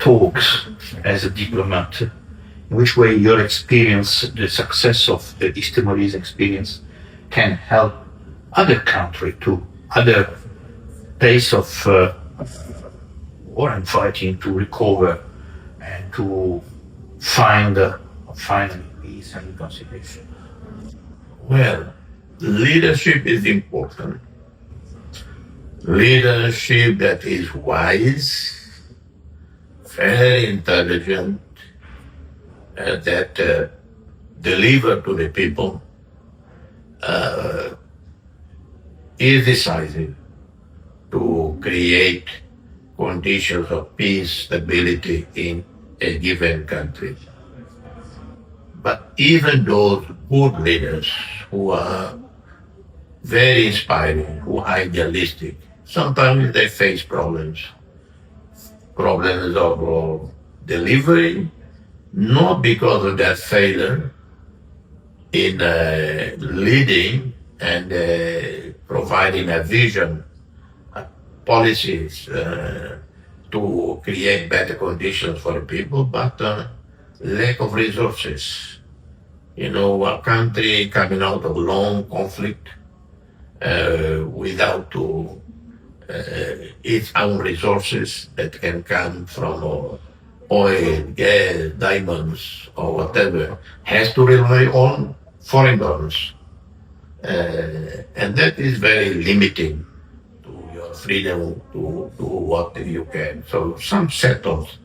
talks as a diplomat? In which way your experience, the success of the East Timorese experience, can help other countries to other place of war and fighting to recover and to find peace and reconciliation? Well, leadership is important. Leadership that is wise, very intelligent, that deliver to the people, is decisive to create conditions of peace, stability in a given country. But even those good leaders who are very inspiring, who are idealistic, sometimes they face problems of delivery, not because of their failure in leading and providing a vision, policies to create better conditions for the people, but lack of resources. You know, a country coming out of long conflict without its own resources that can come from oil, gas, diamonds, or whatever, has to rely on foreign donors. And that is very limiting to your freedom to do what you can. So some sectors,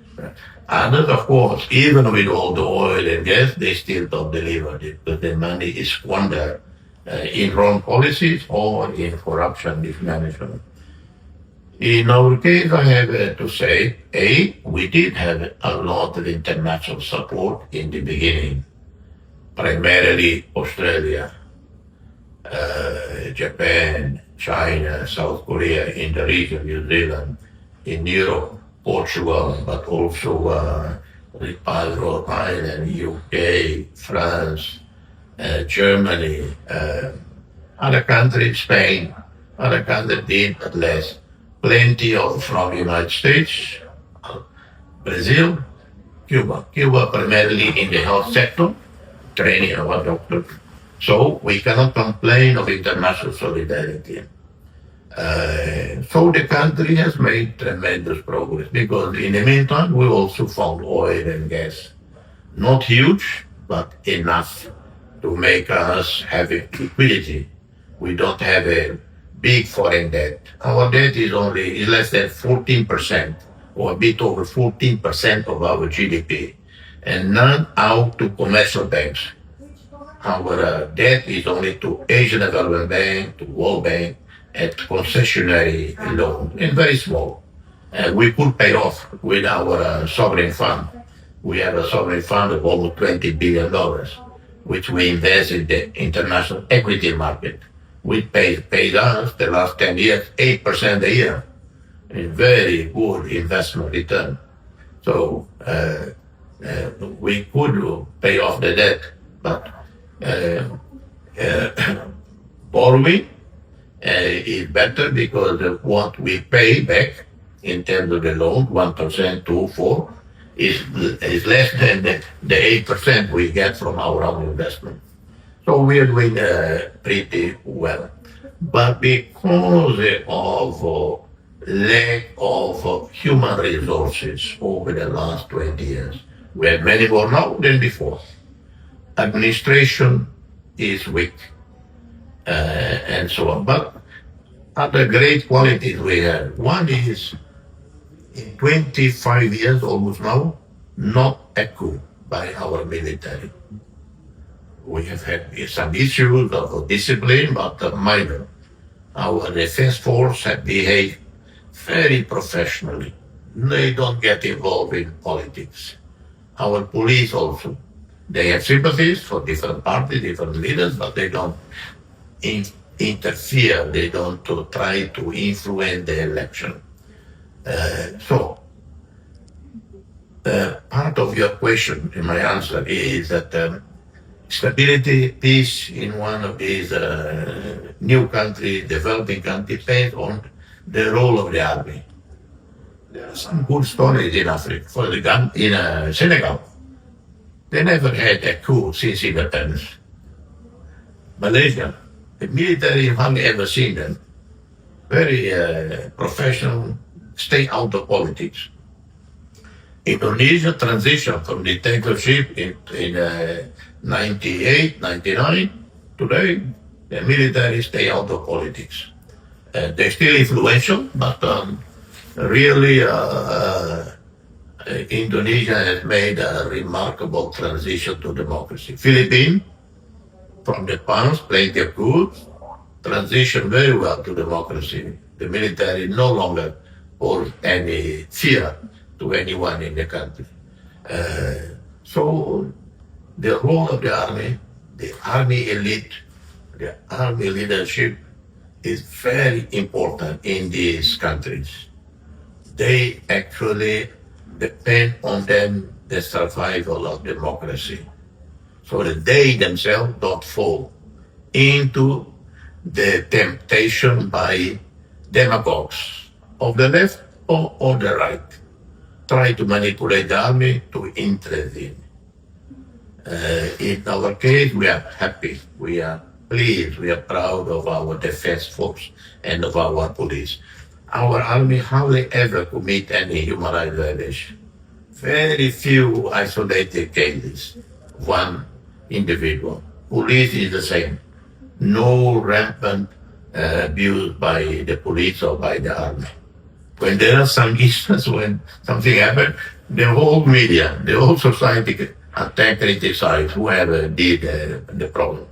others, of course, even with all the oil and gas, they still don't deliver it, because the money is squandered in wrong policies or in corruption mismanagement. In our case, I have to say, we did have a lot of international support in the beginning, primarily Australia, Japan, China, South Korea, in the region, New Zealand, in Europe, Portugal, but also Rhode Island, UK, France, Germany, other countries, Spain, other countries did, but less. Plenty from the United States, Brazil, Cuba. Cuba primarily in the health sector, training our doctors. So we cannot complain of international solidarity. So the country has made tremendous progress, because in the meantime we also found oil and gas. Not huge, but enough to make us have a liquidity. We don't have a big foreign debt. Our debt is less than 14%, or a bit over 14% of our GDP, and none out to commercial banks. Our debt is only to Asian Development Bank, to World Bank, at concessionary loan, and very small. We could pay off with our sovereign fund. We have a sovereign fund of almost $20 billion, which we invest in the international equity market. We paid us the last 10 years 8% a year, a very good investment return. So we could pay off the debt, but borrowing is better, because what we pay back in terms of the loan, 1%, 2%, 4%, is less than the 8% we get from our own investment. So we are doing pretty well. But because of lack of human resources over the last 20 years, we have many more now than before. Administration is weak, and so on. But other great qualities we have. One is, in 25 years almost now, not a coup by our military. We have had some issues of discipline, but minor. Our defense force have behaved very professionally. They don't get involved in politics. Our police also. They have sympathies for different parties, different leaders, but they don't interfere. They don't try to influence the election. Part of your question, in my answer, is that stability, peace in one of these new countries, developing countries, depends on the role of the army. There are some good stories in Africa. For example, in Senegal, they never had a coup since independence. Malaysia, the military hardly ever seen them. Very professional, stay out of politics. Indonesia transition from dictatorship in 98, 99. Today, the military stay out of politics. They're still influential, but really Indonesia has made a remarkable transition to democracy. Philippines, from the past, plenty of good, transition very well to democracy. The military no longer holds any fear to anyone in the country. So the role of the army elite, the army leadership is very important in these countries. They actually depend on them the survival of democracy, so that they themselves don't fall into the temptation by demagogues of the left or of the right, try to manipulate the army to intervene. In our case, we are happy, we are pleased, we are proud of our defense force and of our police. Our army hardly ever commit any human rights violation. Very few isolated cases, one individual. Police is the same. No rampant abuse by the police or by the army. When there are some instances when something happened, the whole media, the whole society attack, criticize whoever did the problem.